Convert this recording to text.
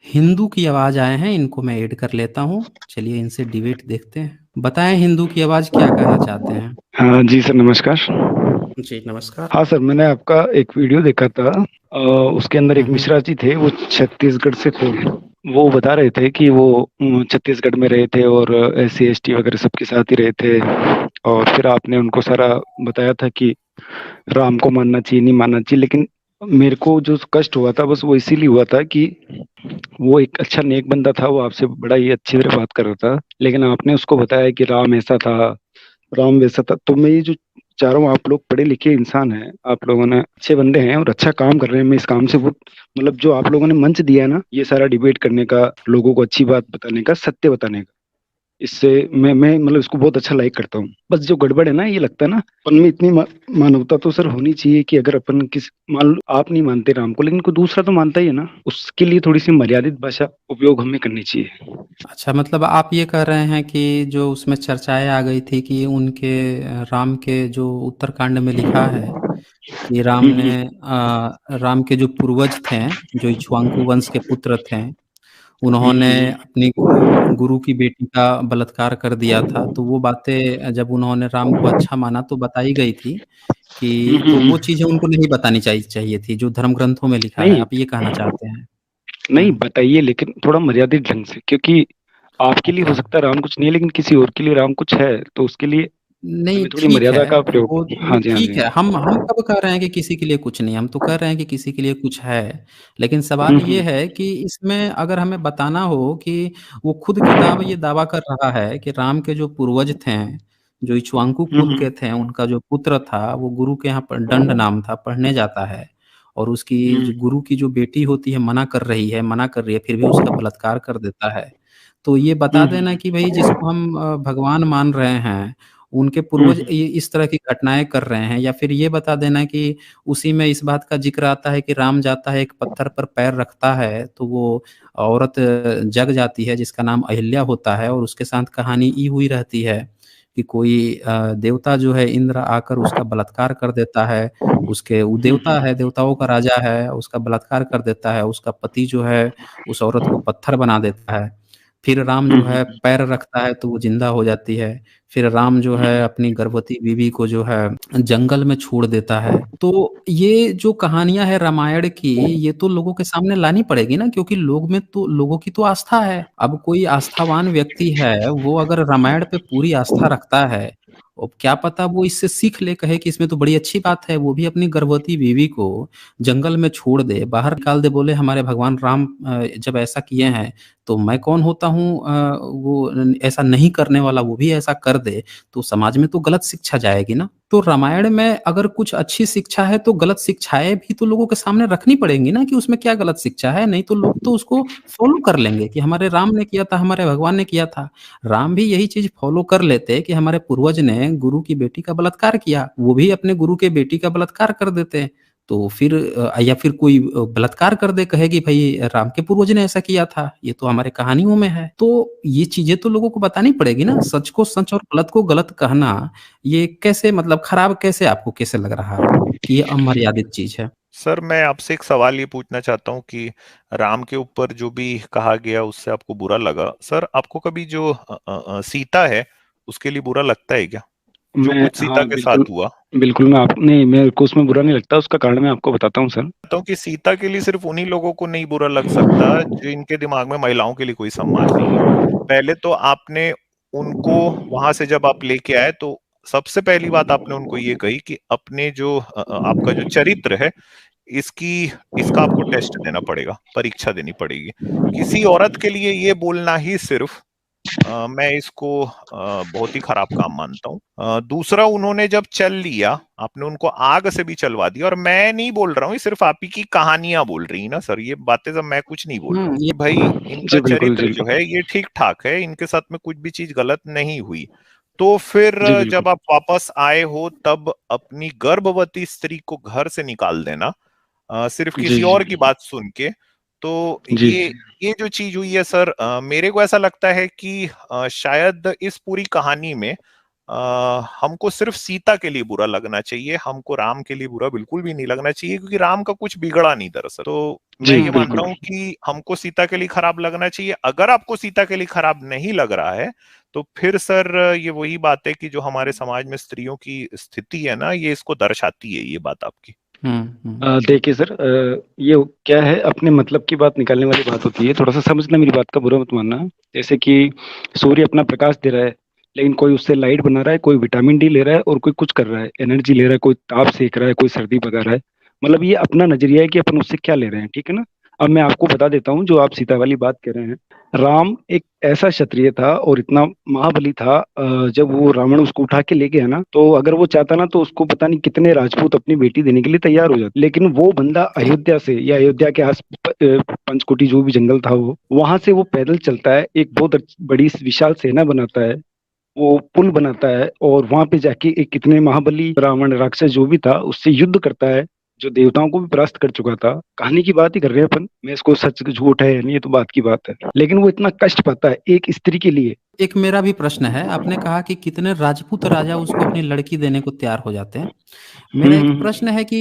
हिंदू की आवाज आए हैं, इनको मैं ऐड कर लेता हूँ। चलिए इनसे डिबेट देखते हैं। बताएं हिंदू की आवाज क्या कहना चाहते हैं। हाँ जी सर, नमस्कार। जी नमस्कार। हाँ सर, मैंने आपका एक वीडियो देखा था। उसके अंदर एक हम्म। मिश्रा जी थे, वो छत्तीसगढ़ से थे। वो बता रहे थे कि वो छत्तीसगढ़ में रहे थे और एससी एसटी वगैरह सबके साथ ही रहे थे। और फिर आपने उनको सारा बताया था कि राम को मानना चाहिए, नहीं मानना चाहिए। लेकिन मेरे को जो कष्ट हुआ था, बस वो इसीलिए हुआ था कि वो एक अच्छा नेक बंदा था, वो आपसे बड़ा ही अच्छी तरह बात कर रहा था। लेकिन आपने उसको बताया कि राम ऐसा था, राम वैसा था। तो मैं ये जो चाह रहा हूँ, आप लोग पढ़े लिखे इंसान हैं, आप लोगों ने अच्छे बंदे हैं और अच्छा काम कर रहे हैं। मैं इस काम से बहुत, मतलब जो आप लोगों ने मंच दिया है ना, ये सारा डिबेट करने का, लोगों को अच्छी बात बताने का, सत्य बताने का, इससे मैं मतलब इसको बहुत अच्छा लाइक करता हूँ। बस जो गड़बड़ है ना, ये लगता है ना, अपन में इतनी मानवता तो सर होनी चाहिए कि अगर अपन किस, मान लो आप नहीं मानते राम को, लेकिन कोई दूसरा तो मानता ही है ना, उसके लिए थोड़ी सी मर्यादित भाषा उपयोग हमें करनी चाहिए। अच्छा, मतलब आप ये कह रहे हैं कि जो उसमें चर्चाएं आ गई थी कि उनके राम के जो उत्तरकांड में लिखा है कि राम ने हम्म। राम के जो पूर्वज थे, जो इक्ष्वाकु वंश के पुत्र थे, उन्होंने हम्म। अपनी गुरु गुरु की बेटी का बलात्कार कर दिया था। तो वो बातें जब उन्होंने राम को अच्छा माना तो बताई गई थी कि तो वो हम्म। चीजें उनको नहीं बतानी चाहिए थी जो धर्म ग्रंथों में लिखा है। नहीं, आप ये कहना चाहते हैं। नहीं हम्म। बताइए, लेकिन थोड़ा मर्यादित ढंग से, क्योंकि आपके लिए हो अच्छा। सकता है राम कुछ नहीं है, लेकिन किसी और के लिए राम कुछ है, तो उसके लिए नहीं हमें थोड़ी ठीक है। मर्यादा का वो प्रयोग। वो हाँ जी, हाँ ठीक जी। है। हम कब कह रहे हैं कि किसी के लिए कुछ नहीं, हम तो कह रहे हैं कि किसी के लिए कुछ है। लेकिन सवाल ये हम्म। है कि इसमें अगर हमें बताना हो कि वो खुद किताब ये दावा कर रहा है कि राम के जो पूर्वज थे, जो इक्ष्वाकु कुल हम्म। के थे, उनका जो पुत्र था वो गुरु के यहाँ पर दंड नाम था, पढ़ने जाता है। और उसकी हम्म। जो गुरु की जो बेटी होती है मना कर रही है, फिर भी उसका बलात्कार कर देता है। तो ये बता देना हम्म। कि भाई जिसको हम भगवान मान रहे हैं, उनके पूर्वज हम्म। ये इस तरह की घटनाएं कर रहे हैं। या फिर ये बता देना कि उसी में इस बात का जिक्र आता है कि राम जाता है, एक पत्थर पर पैर रखता है तो वो औरत जग जाती है जिसका नाम अहिल्या होता है, और उसके साथ कहानी ई हुई रहती है कि कोई देवता जो है इंद्र आकर उसका बलात्कार कर देता है। उसके वो देवता है, देवताओं का राजा है, उसका बलात्कार कर देता है। उसका पति जो है उस औरत को पत्थर बना देता है। फिर राम जो है हम्म। पैर रखता है तो वो जिंदा हो जाती है। फिर राम जो है अपनी गर्भवती बीवी को जो है जंगल में छोड़ देता है। तो ये जो कहानियां है रामायण की, ये तो लोगों के सामने लानी पड़ेगी ना, क्योंकि लोगों की तो आस्था है। अब कोई आस्थावान व्यक्ति है, वो अगर रामायण पे पूरी आस्था रखता है, और क्या पता वो इससे सीख ले, कहे कि इसमें तो बड़ी अच्छी बात है, वो भी अपनी गर्भवती बीवी को जंगल में छोड़ दे, बाहर निकाल दे, बोले हमारे भगवान राम जब ऐसा किए हैं तो मैं कौन होता हूँ वो ऐसा नहीं करने वाला, वो भी ऐसा कर दे, तो समाज में तो गलत शिक्षा जाएगी ना। तो रामायण में अगर कुछ अच्छी शिक्षा है तो गलत शिक्षाएं भी तो लोगों के सामने रखनी पड़ेंगी ना, कि उसमें क्या गलत शिक्षा है। नहीं तो लोग तो उसको फॉलो कर लेंगे कि हमारे राम ने किया था, हमारे भगवान ने किया था। राम भी यही चीज फॉलो कर लेते कि हमारे पूर्वज ने गुरु की बेटी का बलात्कार किया, वो भी अपने गुरु के बेटी का बलात्कार कर देते। तो फिर या फिर कोई बलात्कार कर दे, कहे कि भाई राम के पूर्वज ने ऐसा किया था, ये तो हमारे कहानियों में है। तो ये चीजें तो लोगों को बतानी पड़ेगी ना। सच को सच और गलत को गलत कहना, ये कैसे, मतलब खराब कैसे, आपको कैसे लग रहा है कि ये अमर्यादित चीज है। सर, मैं आपसे एक सवाल ये पूछना चाहता हूँ कि राम के ऊपर जो भी कहा गया उससे आपको बुरा लगा। सर, आपको कभी जो सीता है उसके लिए बुरा लगता है क्या, जो मैं, कुछ सीता हाँ के बिल्कुल, साथ हुआ? बिल्कुल। मैं आप नहीं, मेरे को उसमें बुरा नहीं लगता, उसका कारण मैं आपको बताता हूँ सर। तो कि सीता के लिए सिर्फ उन्हीं लोगों को नहीं बुरा लग सकता जिनके दिमाग में महिलाओं के लिए कोई सम्मान नहीं है। पहले तो आपने उनको वहां से जब आप लेके आए तो सबसे पहली बात आपने उनको ये कही कि अपने जो आपका जो चरित्र है, इसकी इसका आपको टेस्ट देना पड़ेगा, परीक्षा देनी पड़ेगी। किसी औरत के लिए ये बोलना ही सिर्फ मैं इसको बहुत ही खराब काम मानता हूँ। दूसरा, उन्होंने जब चल लिया, आपने उनको आग से भी चलवा दिया। और मैं नहीं बोल रहा हूँ, ये सिर्फ आप ही की कहानियां बोल रही ना सर, ये बातें सब मैं कुछ नहीं बोल रहा हूँ ये कि भाई इनका जी बिल्कुल, चरित्र जी जो है ये ठीक ठाक है, इनके साथ में कुछ भी चीज गलत नहीं हुई। तो फिर जी बिल्कुल। जब आप वापस आए हो तब अपनी गर्भवती स्त्री को घर से निकाल देना, सिर्फ जी किसी जी और की बात सुन के। तो जी। ये जो चीज हुई है सर, मेरे को ऐसा लगता है कि शायद इस पूरी कहानी में हमको सिर्फ सीता के लिए बुरा लगना चाहिए, हमको राम के लिए बुरा बिल्कुल भी नहीं लगना चाहिए, क्योंकि राम का कुछ बिगड़ा नहीं दरअसल। तो मैं जी, ये मानता बिल्कुल। हूँ कि हमको सीता के लिए खराब लगना चाहिए। अगर आपको सीता के लिए खराब नहीं लग रहा है, तो फिर सर ये वही बात है कि जो हमारे समाज में स्त्रियों की स्थिति है ना, ये इसको दर्शाती है ये बात आपकी। देखिए सर, ये क्या है, अपने मतलब की बात निकालने वाली बात होती है। थोड़ा सा समझना, मेरी बात का बुरा मत मानना। जैसे कि सूर्य अपना प्रकाश दे रहा है, लेकिन कोई उससे लाइट बना रहा है, कोई विटामिन डी ले रहा है और कोई कुछ कर रहा है, एनर्जी ले रहा है, कोई ताप सेक रहा है, कोई सर्दी भगा रहा है। मतलब ये अपना नजरिया है कि अपन उससे क्या ले रहे हैं, ठीक है ना। अब मैं आपको बता देता हूँ, जो आप सीता वाली बात कर रहे हैं, राम एक ऐसा क्षत्रिय था और इतना महाबली था। जब वो रावण उसको उठा के ले गया ना, तो अगर वो चाहता ना तो उसको पता नहीं कितने राजपूत अपनी बेटी देने के लिए तैयार हो जाते। लेकिन वो बंदा अयोध्या से, या अयोध्या के आस पंचकोटी जो भी जंगल था, वो वहां से वो पैदल चलता है, एक बहुत बड़ी विशाल सेना बनाता है, वो पुल बनाता है और वहां पे जाके एक कितने महाबली रावण राक्षस जो भी था उससे युद्ध करता है, जो देवताओं को भी परास्त कर चुका था। कहानी की बात ही कर रहे हैं अपन, मैं इसको सच झूठ है या नहीं, ये तो बात की बात है। लेकिन वो इतना कष्ट पाता है एक स्त्री के लिए। एक मेरा भी प्रश्न है, आपने कहा कि कितने राजपूत राजा उसको अपनी लड़की देने को तैयार हो जाते हैं। मेरा एक हम्म। प्रश्न है कि